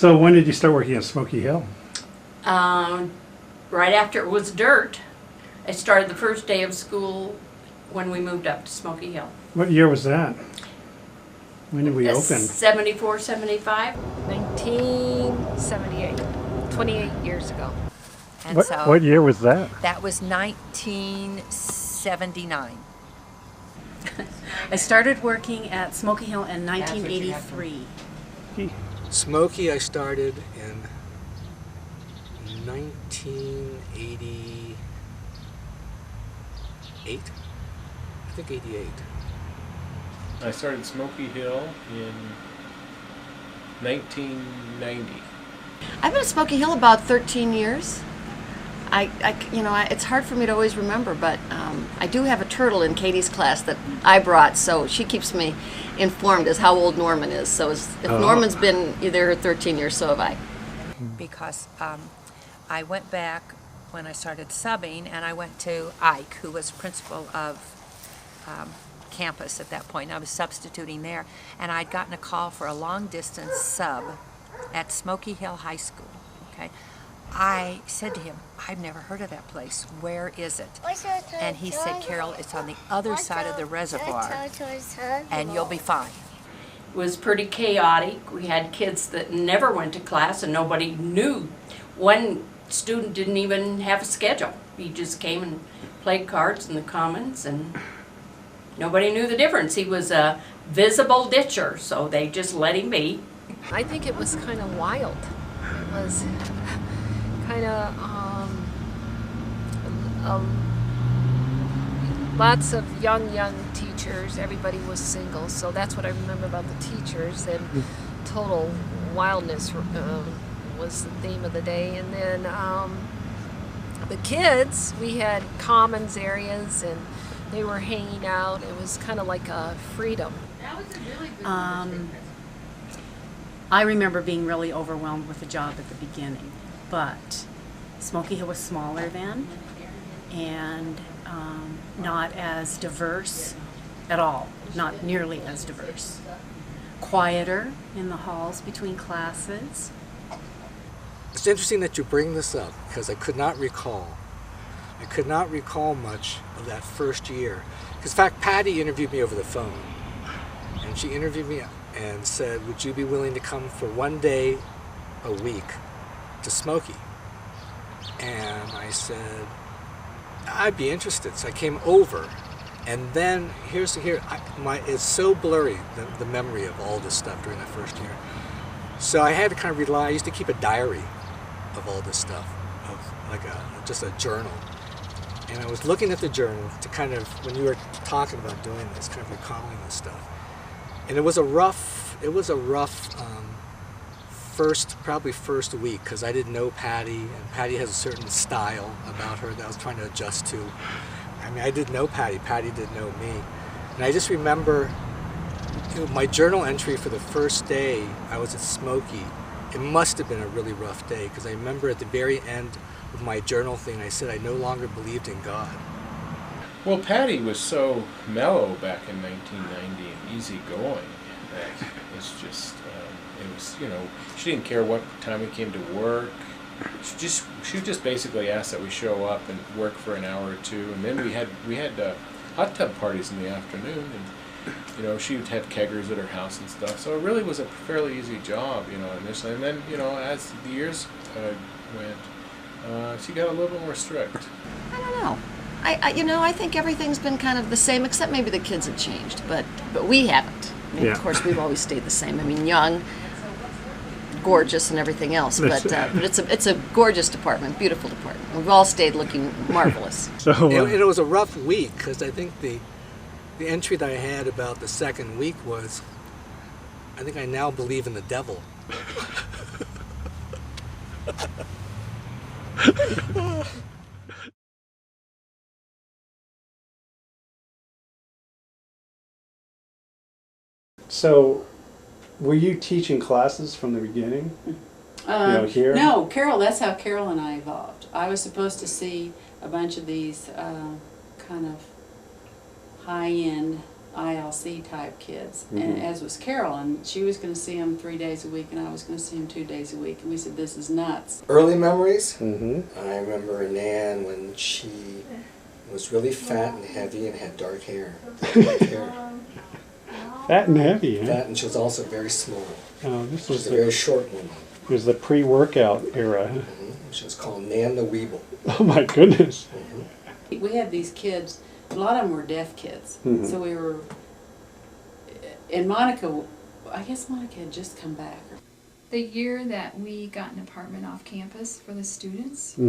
So when did you start working at Smoky Hill? Right after it was dirt. I started the first day of school when we moved up to Smoky Hill. What year was that? When did we open? 74, 75. 1978, 28 years ago. And What year was that? That was 1979. I started working at Smoky Hill in 1983. Smoky I started in 1988. I think 88. I started Smoky Hill in 1990. I've been at Smoky Hill about 13 years. It's hard for me to always remember, but I do have a turtle in Katie's class that I brought, so she keeps me informed as how old Norman is. So if Norman's been there 13 years, so have I. Because I went back when I started subbing, and I went to Ike, who was principal of campus at that point. I was substituting there, and I'd gotten a call for a long-distance sub at Smoky Hill High School. Okay, I said to him, I've never heard of that place. Where is it? And he said, Carol, it's on the other side of the reservoir, and you'll be fine. It was pretty chaotic. We had kids that never went to class and nobody knew. One student didn't even have a schedule. He just came and played cards in the commons, and nobody knew the difference. He was a visible ditcher, so they just let him be. I think it was kind of wild. It was kind of lots of young teachers. Everybody was single, so that's what I remember about the teachers. And total wildness was the theme of the day. And then the kids, we had commons areas, and they were hanging out. It was kind of like a freedom. I remember being really overwhelmed with the job at the beginning, but Smoky Hill was smaller then and not as diverse at all, not nearly as diverse. Quieter in the halls between classes. It's interesting that you bring this up because I could not recall. I could not recall much of that first year. Because in fact, Patty interviewed me over the phone, and she interviewed me and said, would you be willing to come for one day a week to Smoky? And I said, I'd be interested. So I came over, and then it's so blurry, the memory of all this stuff during that first year. So I had to kind of rely, I used to keep a diary of all this stuff, of like just a journal. And I was looking at the journal to kind of, when you were talking about doing this, kind of recalling this stuff. And it was a rough probably first week, because I didn't know Patty, and Patty has a certain style about her that I was trying to adjust to. I mean, I didn't know Patty didn't know me. And I just remember my journal entry for the first day I was at Smoky. It must have been a really rough day, because I remember at the very end of my journal thing, I said I no longer believed in God. Well, Patty was so mellow back in 1990 and easygoing that it's just, it was, she didn't care what time we came to work. She would just basically ask that we show up and work for an hour or two, and then we had hot tub parties in the afternoon, and she would have keggers at her house and stuff. So it really was a fairly easy job, initially. And then, as the years went, she got a little bit more strict. I don't know. I think everything's been kind of the same, except maybe the kids have changed, but we haven't. I mean, Yeah. Of course, we've always stayed the same. I mean, young, gorgeous, and everything else. But it's a gorgeous department, beautiful department. We've all stayed looking marvelous. So It was a rough week, because I think the entry that I had about the second week was, I think I now believe in the devil. So, were you teaching classes from the beginning? Here? No, Carol, that's how Carol and I evolved. I was supposed to see a bunch of these kind of high-end ILC type kids, and as was Carolyn. She was going to see them 3 days a week, and I was going to see them 2 days a week. And we said, "This is nuts." Early memories. Mm-hmm. I remember Nan when she was really fat and heavy and had dark hair. Fat and heavy, huh? Fat, and she was also very small. Oh, this She was was a very short woman. it was the pre-workout era. She was called Nan the Weeble. Oh my goodness. We had these kids. A lot of them were deaf kids, so we were. And Monica, I guess Monica had just come back. The year that we got an apartment off campus for the students, I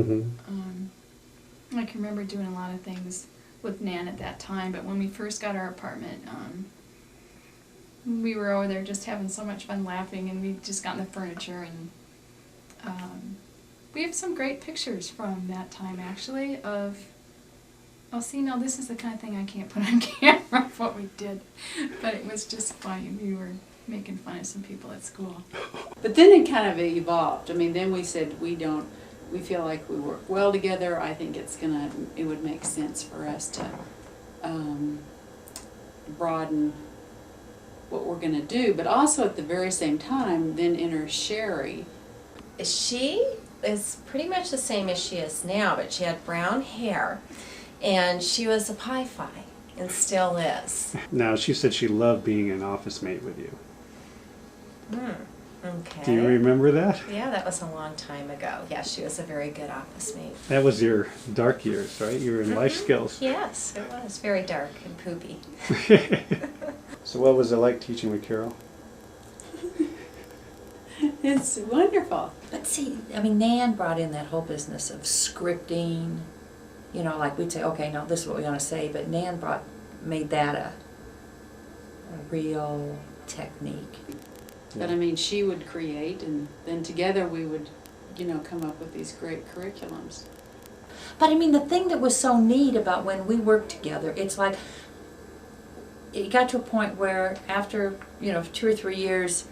can remember doing a lot of things with Nan at that time, but when we first got our apartment, we were over there just having so much fun laughing, and we just got in the furniture, and we have some great pictures from that time actually of, oh, see, now this is the kind of thing I can't put on camera of what we did, but it was just funny. We were making fun of some people at school. But then it kind of evolved. I mean, then we said we feel like we work well together. I think it would make sense for us to broaden what we're going to do. But also at the very same time, then enter Sherry. She is pretty much the same as she is now, but she had brown hair, and she was a pie-fi, and still is. Now, she said she loved being an office mate with you. Okay. Do you remember that? Yeah, that was a long time ago. Yeah, she was a very good office mate. That was your dark years, right? You were in life skills. Yes, it was very dark and poopy. So what was it like teaching with Carol? It's wonderful. But see, I mean, Nan brought in that whole business of scripting. You know, like we'd say, okay, now this is what we want to say, but Nan made that a real technique. But I mean, she would create, and then together we would, come up with these great curriculums. But I mean, the thing that was so neat about when we worked together, it's like, it got to a point where after, 2 or 3 years,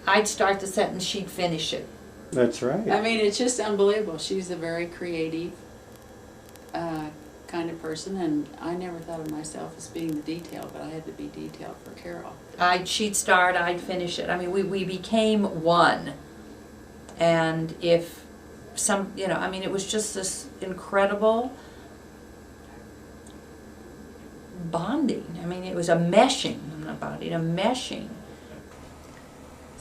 I'd start the sentence, she'd finish it. That's right. I mean, it's just unbelievable. She's a very creative kind of person, and I never thought of myself as being the detail, but I had to be detailed for Carol. She'd start, I'd finish it. I mean, we became one. And if it was just this incredible bonding. I mean, it was a meshing, not bonding, a meshing.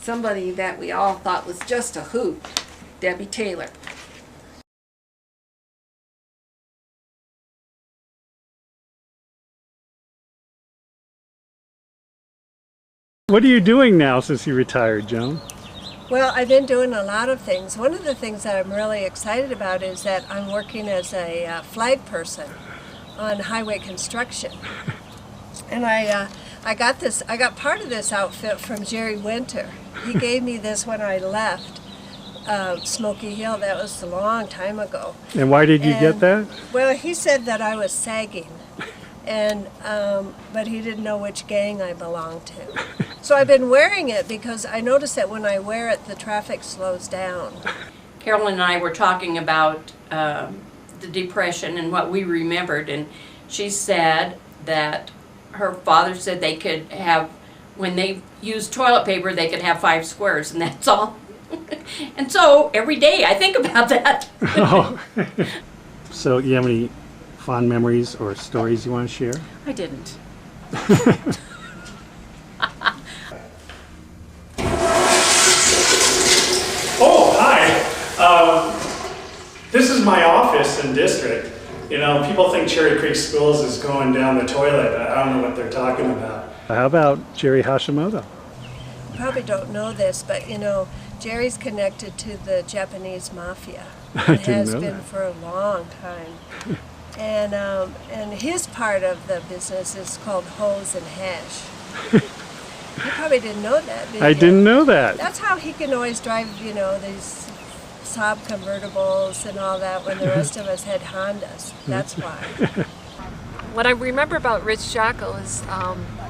Somebody that we all thought was just a hoot, Debbie Taylor. What are you doing now since you retired, Joan? Well, I've been doing a lot of things. One of the things that I'm really excited about is that I'm working as a flag person on highway construction. And I got part of this outfit from Jerry Winter. He gave me this when I left Smoky Hill. That was a long time ago. And why did you get that? Well, he said that I was sagging, but he didn't know which gang I belonged to. So I've been wearing it because I notice that when I wear it, the traffic slows down. Carolyn and I were talking about the Depression and what we remembered, and she said that her father said they could have, when they used toilet paper, they could have 5 squares, and that's all. And so every day I think about that. Oh. So you have any fond memories or stories you want to share? I didn't. Oh, hi. This is my office and district. People think Cherry Creek Schools is going down the toilet. I don't know what they're talking about. How about Jerry Hashimoto? You probably don't know this, but Jerry's connected to the Japanese mafia. It has been for a long time. And his part of the business is called hose and hash. You probably didn't know that, did you? I didn't know that. That's how he can always drive, these Saab convertibles and all that when the rest of us had Hondas. That's why. What I remember about Rich Jocko is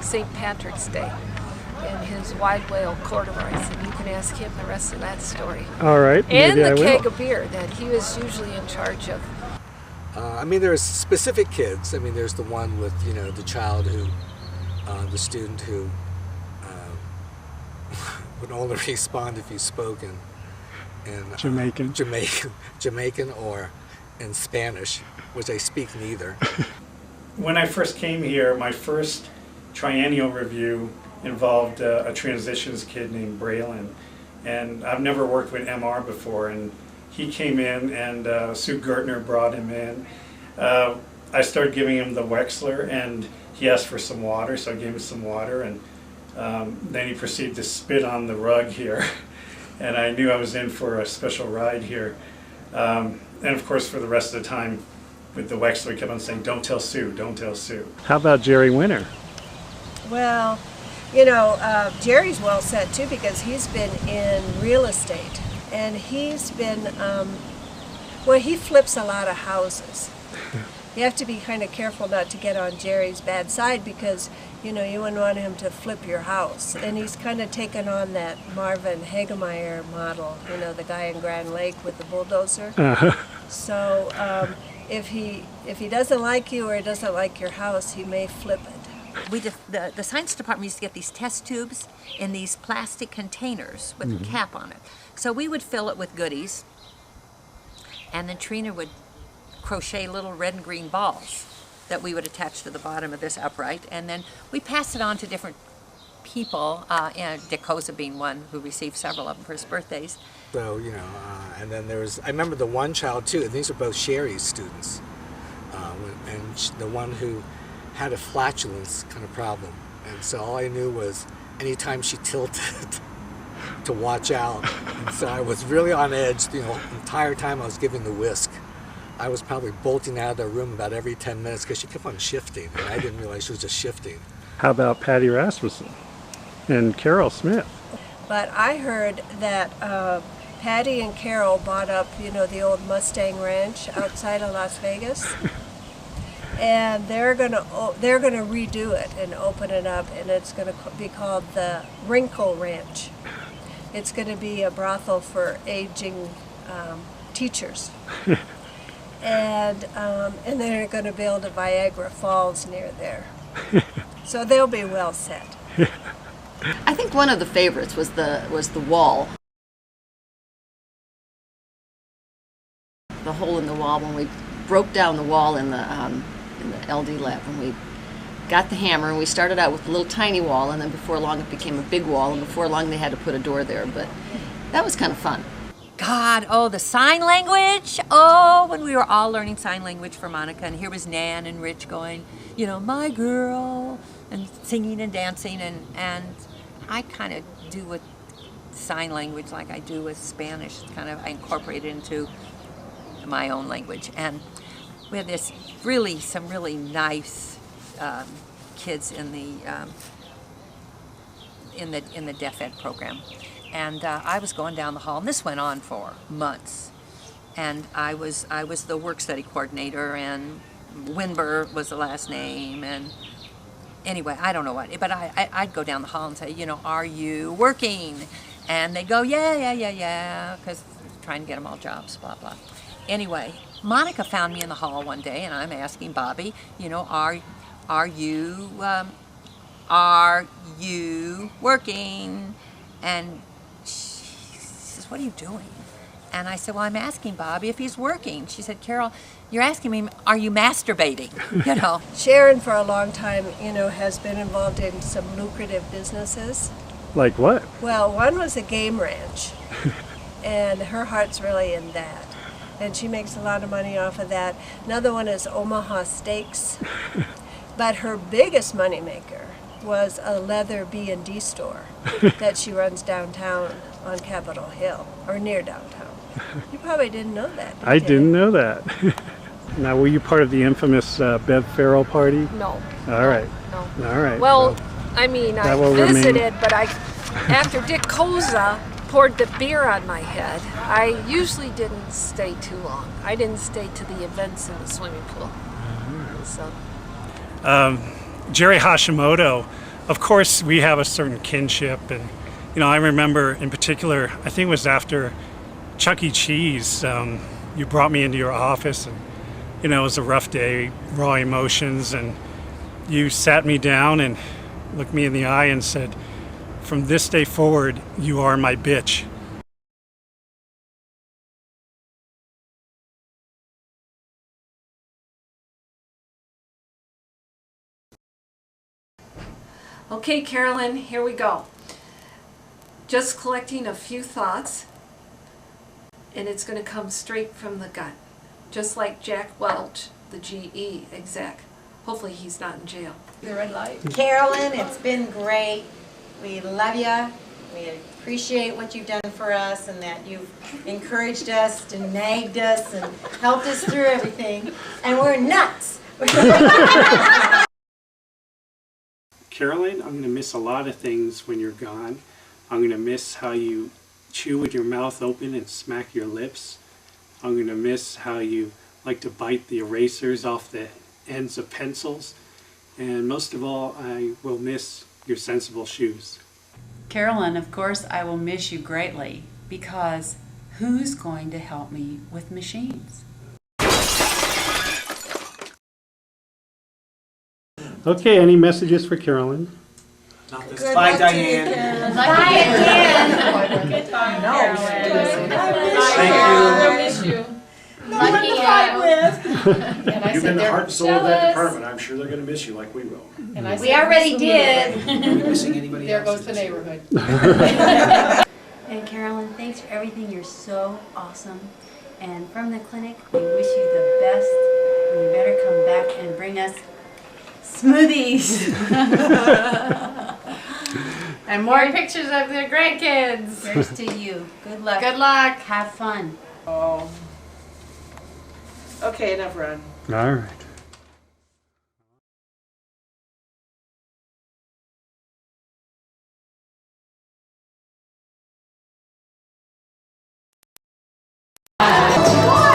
St. Patrick's Day and his wide whale corduroys, and you can ask him the rest of that story. All right, and maybe the I keg will. of beer that he was usually in charge of. There's specific kids. There's the one with, the child who the student who would only respond if you spoke in Jamaican or in Spanish, which I speak neither. When I first came here, my first triennial review involved a transitions kid named Braylon. And I've never worked with MR before, and he came in and Sue Gertner brought him in. I started giving him the Wexler, and he asked for some water, so I gave him some water, and then he proceeded to spit on the rug here. And I knew I was in for a special ride here. And of course, for the rest of the time with the Wexler, he kept on saying, "Don't tell Sue, don't tell Sue." How about Jerry Winter? Well, you know, Jerry's well set too because he's been in real estate and he's been, well, he flips a lot of houses. You have to be kind of careful not to get on Jerry's bad side because, you know, you wouldn't want him to flip your house. And he's kind of taken on that Marvin Hagemeyer model, you know, the guy in Grand Lake with the bulldozer. So if he doesn't like you or he doesn't like your house, he may flip it. The science department used to get these test tubes in these plastic containers with a cap on it. So we would fill it with goodies, and then Trina would crochet little red and green balls that we would attach to the bottom of this upright, and then we pass it on to different people, and Dick Koza being one who received several of them for his birthdays. So, you know, and then there was, I remember the one child too, and these are both Sherry's students, and the one who had a flatulence kind of problem, and so all I knew was anytime she tilted to watch out, and so I was really on edge, you know, the entire time I was giving the whisk. I was probably bolting out of the room about every 10 minutes because she kept on shifting, and I didn't realize she was just shifting. How about Patty Rasmussen and Carol Smith? But I heard that Patty and Carol bought up, you know, the old Mustang Ranch outside of Las Vegas. And they're gonna redo it and open it up, and it's gonna be called the Wrinkle Ranch. It's gonna be a brothel for aging teachers, and they're gonna build a Viagra Falls near there, so they'll be well set. I think one of the favorites was the wall, the hole in the wall when we broke down the wall in the LD lab, when we got the hammer and we started out with a little tiny wall, and then before long it became a big wall, and before long they had to put a door there, but that was kind of fun. God, oh, the sign language. Oh, when we were all learning sign language for Monica, and here was Nan and Rich going, you know, my girl, and singing and dancing, and I kind of do with sign language like I do with Spanish. Kind of, I incorporate it into my own language, and we had some really nice kids in the Deaf Ed program, and I was going down the hall, and this went on for months, and I was the work study coordinator, and Winber was the last name, and anyway, I don't know what, but I'd go down the hall and say, you know, are you working? And they go, yeah, because trying to get them all jobs, blah blah. Anyway, Monica found me in the hall one day, and I'm asking Bobby, you know, are you working? And she says, what are you doing? And I said, well, I'm asking Bobby if he's working. She said, Carol, you're asking me, are you masturbating? You know. Sharon, for a long time, you know, has been involved in some lucrative businesses. Like what? Well, one was a game ranch, and her heart's really in that. And she makes a lot of money off of that. Another one is Omaha Steaks. But her biggest moneymaker was a leather B&D store that she runs downtown on Capitol Hill, or near downtown. You probably didn't know that, did you? I didn't know that. Now, were you part of the infamous Bev Farrell party? No. All right. No. All right. Well, I mean, I visited, but after Dick Koza poured the beer on my head, I usually didn't stay too long. I didn't stay to the events in the swimming pool. So. Jerry Hashimoto, of course, we have a certain kinship, and you know, I remember in particular, I think it was after Chuck E. Cheese, you brought me into your office, and you know, it was a rough day, raw emotions, and you sat me down and looked me in the eye and said, "From this day forward, you are my bitch." Okay, Carolyn, here we go. Just collecting a few thoughts, and it's going to come straight from the gut. Just like Jack Welch, the GE exec. Hopefully he's not in jail. The red light. Carolyn, it's been great. We love you. We appreciate what you've done for us and that you've encouraged us and nagged us and helped us through everything. And we're nuts. Carolyn, I'm going to miss a lot of things when you're gone. I'm going to miss how you chew with your mouth open and smack your lips. I'm going to miss how you like to bite the erasers off the ends of pencils. And most of all, I will miss your sensible shoes. Carolyn, of course, I will miss you greatly, because who's going to help me with machines? Okay, any messages for Carolyn? Not this. Bye, Diane. Bye again. Goodbye, Thank you. miss you. Lucky And I You've been said, the they're heart and soul of that jealous. department. I'm sure they're going to miss you like we will. And I We said, already "Miss did." the Are you missing anybody There else? goes the neighborhood. And Carolyn, thanks for everything. You're so awesome. And from the clinic, we wish you the best. And you better come back and bring us smoothies. And more pictures of their grandkids. Here's to you. Good luck. Good luck. Have fun. Oh. Okay, enough run. All right.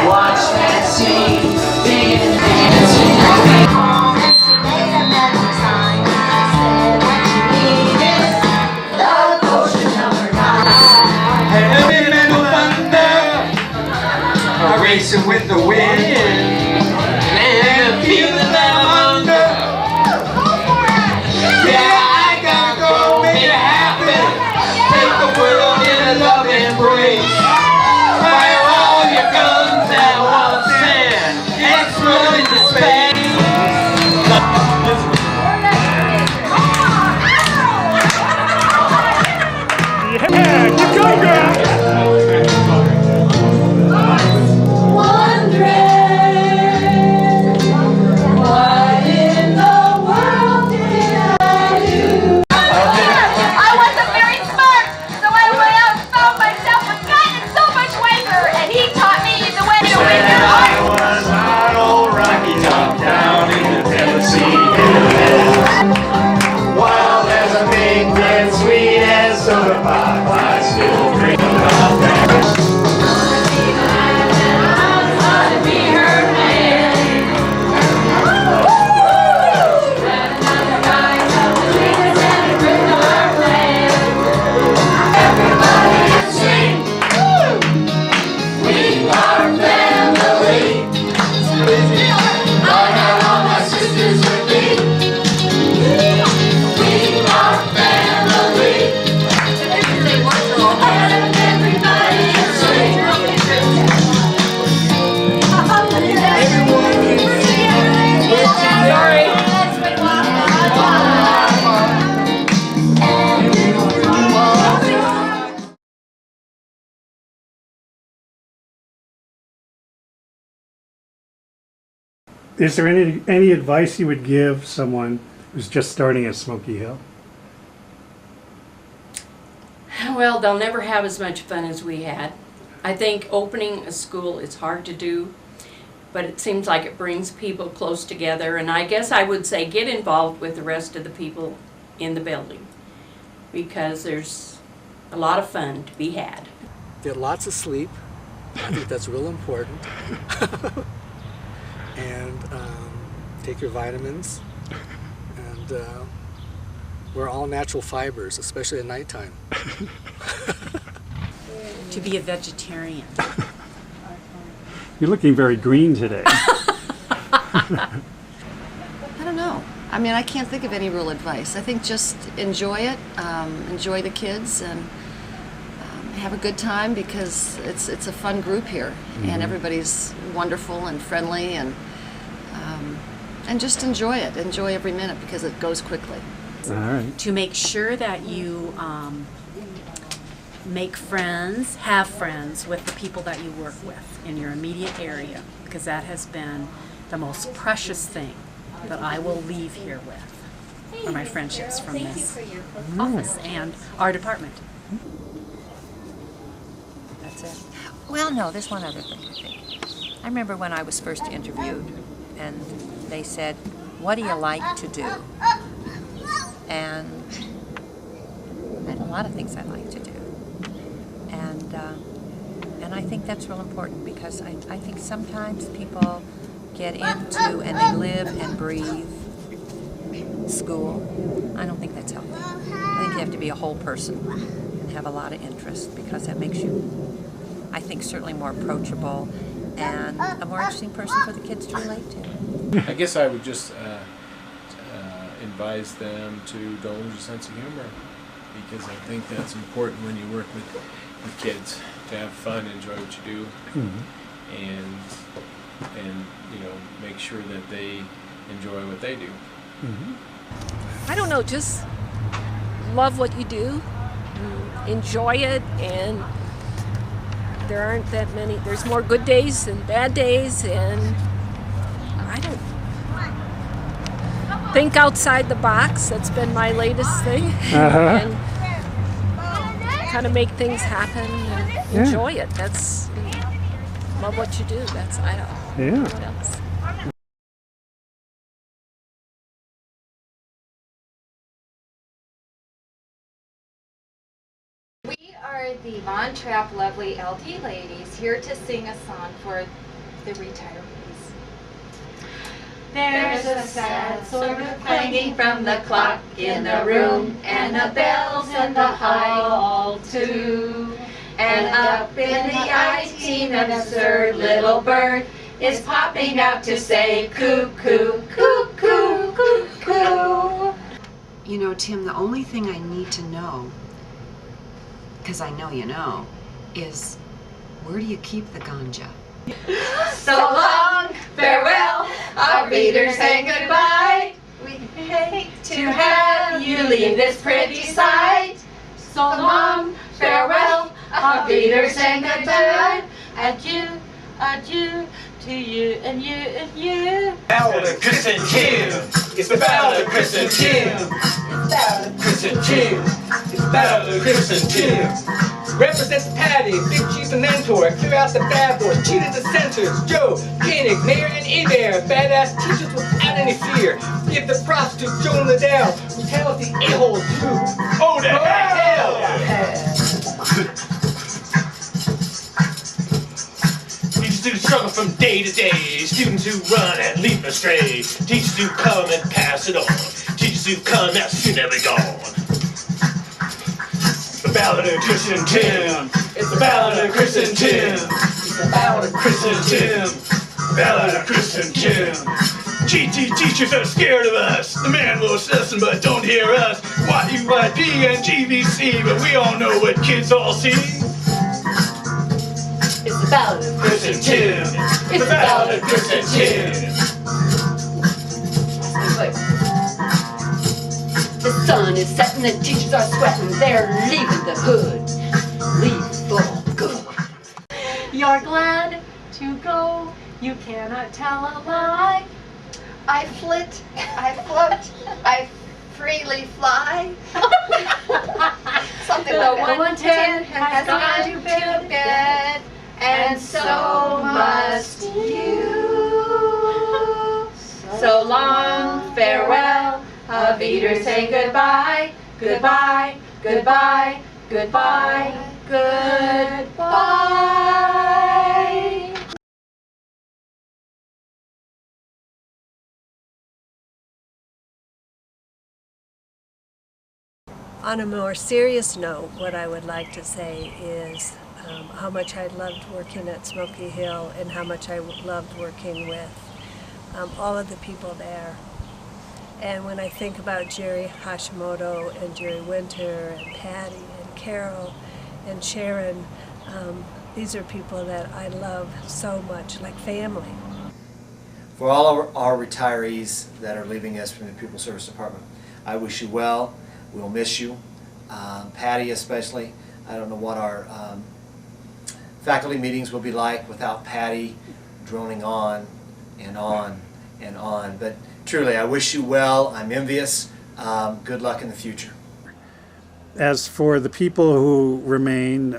Watch that scene, digging racing with the wind, and the feeling that I'm under. Yeah, I gotta go make it happen. Take the world in a loving embrace. Fire all your guns at once and explode into space. Yeah, you go, girl! Wild as a pig and sweet as soda pop, I still dream about that. Everybody sing, we are family. I have all my sisters with me. Is there any advice you would give someone who's just starting at Smoky Hill? Well, they'll never have as much fun as we had. I think opening a school is hard to do, but it seems like it brings people close together, and I guess I would say get involved with the rest of the people in the building, because there's a lot of fun to be had. Get lots of sleep. I think that's real important. And take your vitamins. And we're all natural fibers, especially at nighttime. To be a vegetarian. You're looking very green today. I don't know. I mean, I can't think of any real advice. I think just enjoy it, enjoy the kids, and have a good time because it's a fun group here, and everybody's wonderful and friendly, and just enjoy it. Enjoy every minute because it goes quickly. All right. To make sure that you make friends, have friends with the people that you work with in your immediate area, because that has been the most precious thing that I will leave here with, are my friendships from this office and our department. That's it. Well, no, there's one other thing, I think. I remember when I was first interviewed, and they said, "What do you like to do?" And I had a lot of things I like to do. And I think that's real important because I think sometimes people get into and they live and breathe school. I don't think that's healthy. I think you have to be a whole person and have a lot of interest because that makes you, I think, certainly more approachable and a more interesting person for the kids to relate to. I guess I would just advise them to don't lose a sense of humor, because I think that's important when you work with kids, to have fun, enjoy what you do, and you know, make sure that they enjoy what they do. I don't know, just love what you do, enjoy it, and there aren't that many, there's more good days than bad days, and I don't think outside the box. That's been my latest thing. And kind of make things happen and enjoy it. That's, love what you do. That's, I don't know what else. We are the Von Trapp Lovely LD ladies, here to sing a song for the retirees. There's a sad sort of clanging from the clock in the room, and the bells in the hall too. And up in the IT, an absurd little bird is popping out to say cuckoo, cuckoo, cuckoo. You know, Tim, the only thing I need to know, because I know you know, is where do you keep the ganja? So long, farewell, our readers say goodbye. We hate to have you leave this pretty sight. So long, farewell, our readers say goodbye. Adieu, adieu to you and you and you. Ballad of Chris and Tim. It's the Ballad of Chris and Tim. It's the Ballad of Chris and Tim. It's the Ballad of Chris and Tim. Represents Patty, Big Chief the mentor, clear out the bad boys, cheated the centers, Joe, Koenig, Mayor, and Eber, badass teachers without any fear. Give the props to Joan Liddell, who tells the a-holes to oh the hell! Teachers do struggle from day to day, students who run and leap astray, teachers who come and pass it on, teachers who come now soon they'll be gone. The Ballad of Chris and Tim. It's the Ballad of Chris and Tim. It's the Ballad of Chris and Tim. The Ballad of Chris and Tim. GT teachers are scared of us. The man will listen but don't hear us. YUYP and GVC, but we all know what kids all see. It's the Ballad of Chris and Tim. It's the Ballad of Chris and Tim. The sun is setting, the teachers are sweating, they're leaving the hood. Leave for good. You're glad to go, you cannot tell a lie. I flit, I float, I freely fly. Something like that. The 110 has gone to bed, and so must you. So long, farewell. Auf Wiedersehen, goodbye, goodbye, goodbye, goodbye, goodbye. On a more serious note, what I would like to say is how much I loved working at Smoky Hill and how much I loved working with all of the people there. And when I think about Jerry Hashimoto and Jerry Winter and Patty and Carol and Sharon, these are people that I love so much, like family. For all of our retirees that are leaving us from the Pupil Service Department, I wish you well. We'll miss you. Patty especially. I don't know what our faculty meetings will be like without Patty droning on and on and on. But truly, I wish you well. I'm envious. Good luck in the future. As for the people who remain,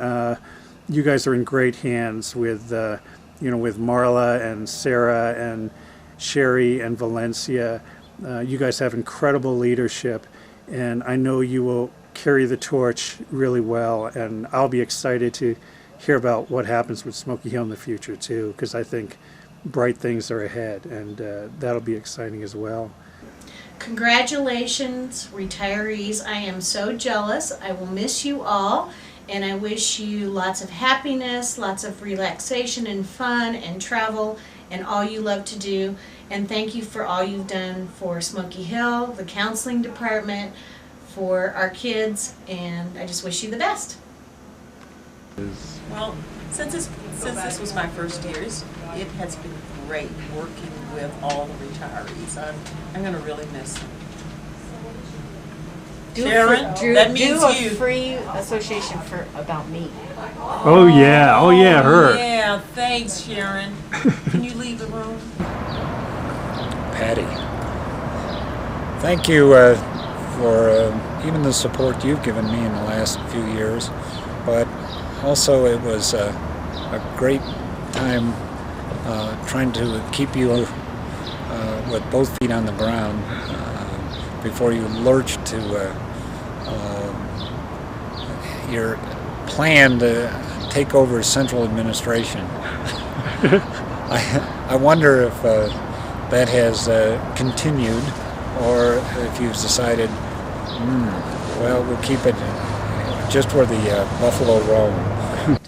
you guys are in great hands with, with Marla and Sarah and Sherry and Valencia. You guys have incredible leadership, and I know you will carry the torch really well, and I'll be excited to hear about what happens with Smoky Hill in the future too, because I think bright things are ahead, and that'll be exciting as well. Congratulations, retirees. I am so jealous. I will miss you all, and I wish you lots of happiness, lots of relaxation and fun and travel and all you love to do. And thank you for all you've done for Smoky Hill, the counseling department, for our kids, and I just wish you the best. Well, since this was my first years, it has been great working with all the retirees. I'm going to really miss them. Sharon, that means do you. a free association for about me. Oh yeah, her. Yeah, thanks, Sharon. Can you leave the room? Patty, thank you for even the support you've given me in the last few years, but also it was a great time trying to keep you with both feet on the ground before you lurched to your plan to take over central administration. I wonder if that has continued, or if you've decided, well, we'll keep it just where the buffalo roam.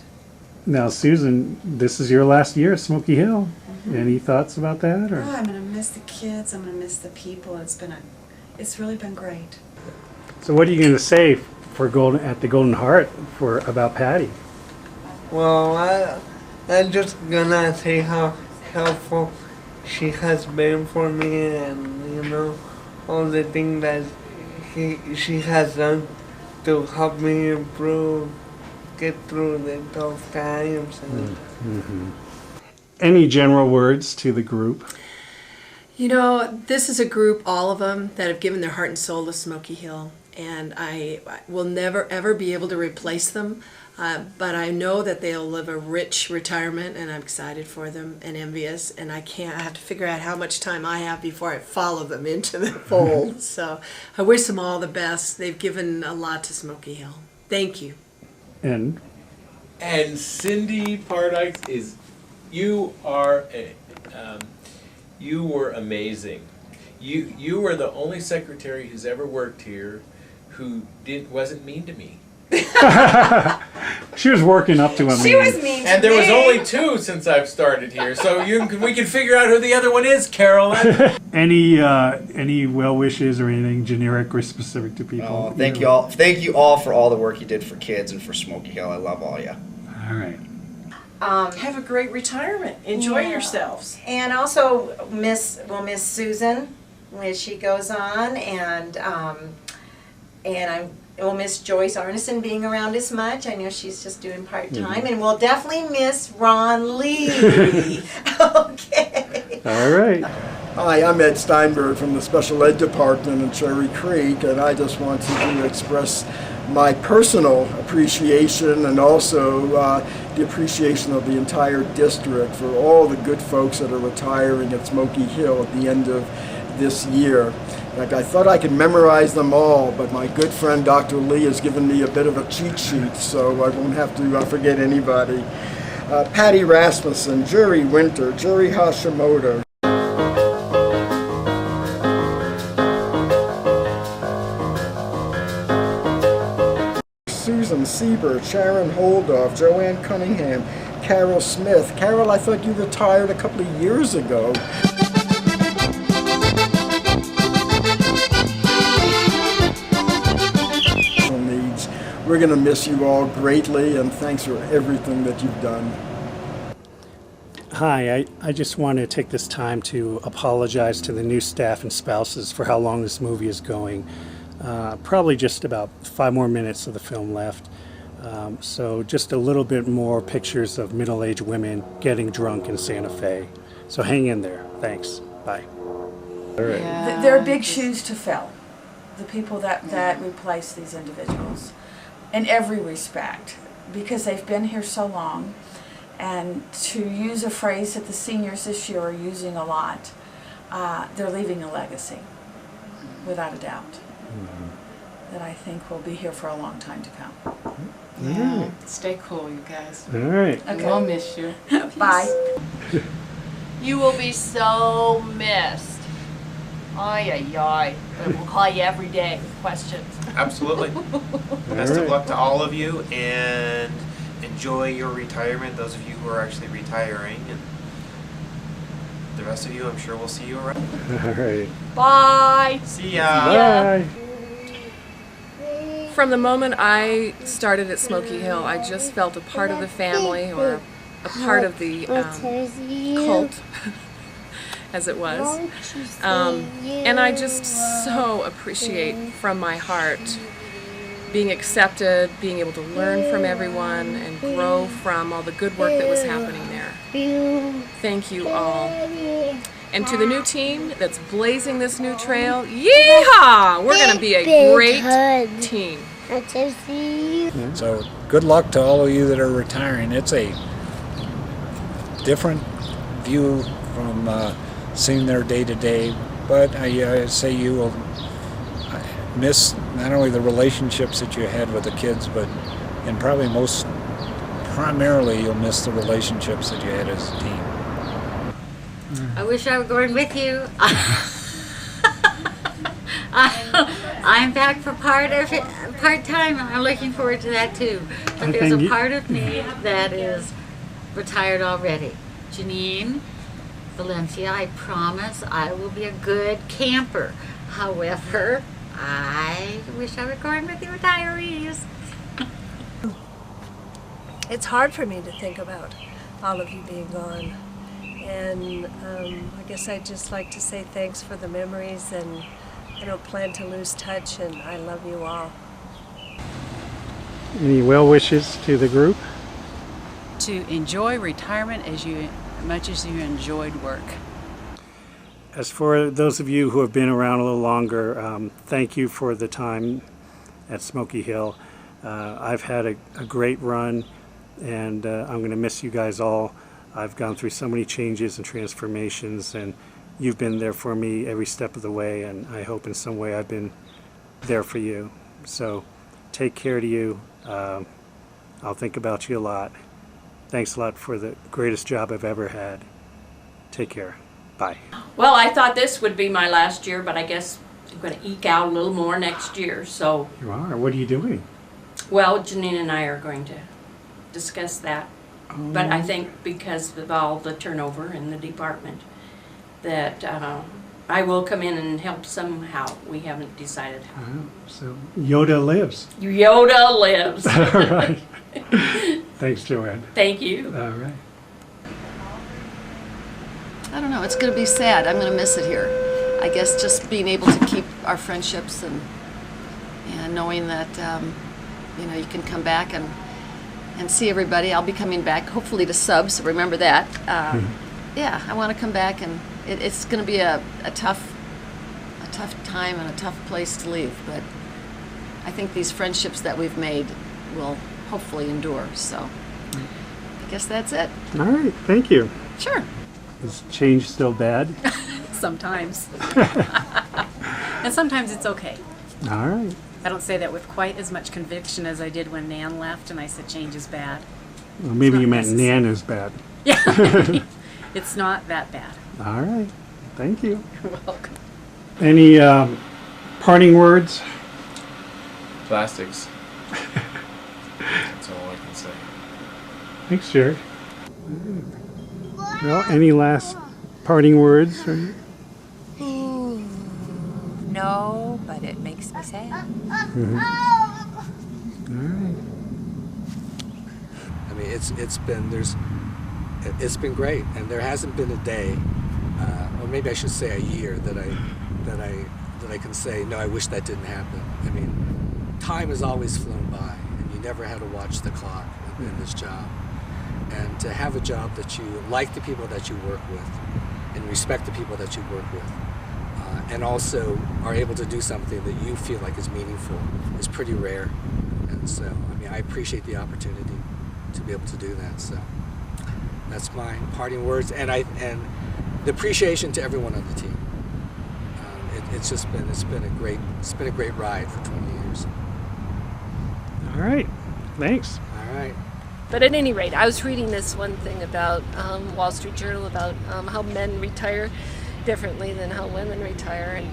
Now, Susan, this is your last year at Smoky Hill. Any thoughts about that? Or? Oh, I'm going to miss the kids. I'm going to miss the people. It's really been great. So, what are you going to say for at the Golden Heart about Patty? Well, I'm just gonna say how helpful she has been for me, and all the things that she has done to help me improve, get through the tough times. Any general words to the group? This is a group, all of them, that have given their heart and soul to Smoky Hill, and I will never ever be able to replace them, but I know that they'll live a rich retirement, and I'm excited for them and envious, and I have to figure out how much time I have before I follow them into the fold. So I wish them all the best. They've given a lot to Smoky Hill. Thank you. And Cindy Pardykes you were amazing. You were the only secretary who's ever worked here who wasn't mean to me. She was working up to a She was mean to And there was me. only 2 since I've started here, so we can figure out who the other one is, Carolyn. Any well wishes or anything generic or specific to people? Oh, thank you all. Thank you all for all the work you did for kids and for Smoky Hill. I love all you. All right. Have a great retirement. Enjoy Yeah. yourselves. And also we'll miss Susan as she goes on, and we'll miss Joyce Arneson being around as much. I know she's just doing part-time, and we'll definitely miss Ron Lee. Okay. All right. Hi, I'm Ed Steinberg from the Special Ed Department in Cherry Creek, and I just wanted to express my personal appreciation and also the appreciation of the entire district for all the good folks that are retiring at Smoky Hill at the end of this year. Like, I thought I could memorize them all, but my good friend Dr. Lee has given me a bit of a cheat sheet, so I won't have to forget anybody. Patty Rasmussen, Jerry Winter, Jerry Hashimoto, Susan Siebert, Sharon Holdoff, Joanne Cunningham, Carol Smith. Carol, I thought you retired a couple of years ago. we're going to miss you all greatly, and thanks for everything that you've done. Hi, I just want to take this time to apologize to the new staff and spouses for how long this movie is going. Probably just about 5 more minutes of the film left. So just a little bit more pictures of middle-aged women getting drunk in Santa Fe. So hang in there. Thanks. Bye. All right. There are big shoes to fill, the people that replace these individuals in every respect, because they've been here so long. And to use a phrase that the seniors this year are using a lot, they're leaving a legacy, without a doubt, that I think will be here for a long time to come. Yeah. Stay cool, you guys. All right. Okay. We'll miss you. Bye. You will be so missed. Ay, ay, ay. But we'll call you every day with questions. Absolutely. Best of luck to all of you, and enjoy your retirement, those of you who are actually retiring, and the rest of you, I'm sure we'll see you around. All right. Bye. See ya. Bye. From the moment I started at Smoky Hill, I just felt a part of the family, or a part of the cult, as it was. And I just so appreciate from my heart being accepted, being able to learn from everyone, and grow from all the good work that was happening there. Thank you all. And to the new team that's blazing this new trail, yeehaw! We're going to be a great team. So good luck to all of you that are retiring. It's a different view from seeing their day-to-day, but I say you will miss not only the relationships that you had with the kids, but and probably most primarily you'll miss the relationships that you had as a team. I wish I were going with you. I'm back for part-time. I'm looking forward to that too. But there's a part of me that is retired already. Janine Valencia, I promise I will be a good camper. However, I wish I were going with the retirees. It's hard for me to think about all of you being gone. And I guess I'd just like to say thanks for the memories, and I don't plan to lose touch, and I love you all. Any well wishes to the group? To enjoy retirement as much as you enjoyed work. As for those of you who have been around a little longer, thank you for the time at Smoky Hill. I've had a great run, and I'm going to miss you guys all. I've gone through so many changes and transformations, and you've been there for me every step of the way, and I hope in some way I've been there for you. So take care to you. I'll think about you a lot. Thanks a lot for the greatest job I've ever had. Take care. Bye. Well, I thought this would be my last year, but I guess I'm going to eke out a little more next year. So, You are? What are you doing? well, Janine and I are going to discuss that. But I think because of all the turnover in the department, that I will come in and help somehow. We haven't decided how. So Yoda lives. Yoda lives. All right. Thanks, Joanne. Thank you. All right. I don't know, it's going to be sad. I'm going to miss it here. I guess just being able to keep our friendships, and knowing that you can come back and see everybody. I'll be coming back hopefully to sub, so remember that. Yeah, I want to come back, and it's going to be a tough time and a tough place to leave, but I think these friendships that we've made will hopefully endure. So I guess that's it. All right. Thank you. Sure. Is change still bad? Sometimes. And sometimes it's okay. All right. I don't say that with quite as much conviction as I did when Nan left and I said change is bad. Well, maybe you meant Nan is bad. Yeah. It's not that bad. All right. Thank you. You're welcome. Any parting words? Plastics. That's all I can say. Thanks, Jerry. Well, any last parting words? No, but it makes me sad. I mean, it's been great, and there hasn't been a day, or maybe I should say a year, that I can say no. I wish that didn't happen. I mean, time has always flown by, and you never had to watch the clock in this job. And to have a job that you like the people that you work with, and respect the people that you work with, and also are able to do something that you feel like is meaningful, is pretty rare. And so, I mean, I appreciate the opportunity to be able to do that. So that's my parting words, and the appreciation to everyone on the team. It's been a great ride for 20 years. All right, thanks. All right. But at any rate, I was reading this one thing about Wall Street Journal about how men retire differently than how women retire, and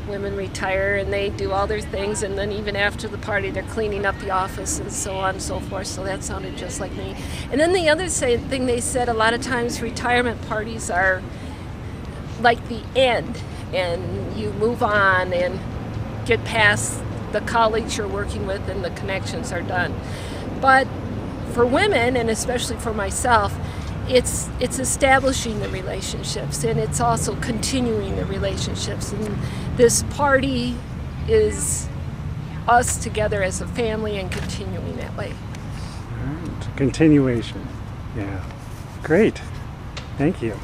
women retire and they do all their things, and then even after the party they're cleaning up the office and so on and so forth. So that sounded just like me. And then the other thing they said, a lot of times retirement parties are like the end, and you move on and get past the colleagues you're working with and the connections are done. But for women, and especially for myself, it's establishing the relationships, and it's also continuing the relationships. And this party is us together as a family and continuing that way. All right. Continuation. Yeah. Great. Thank you.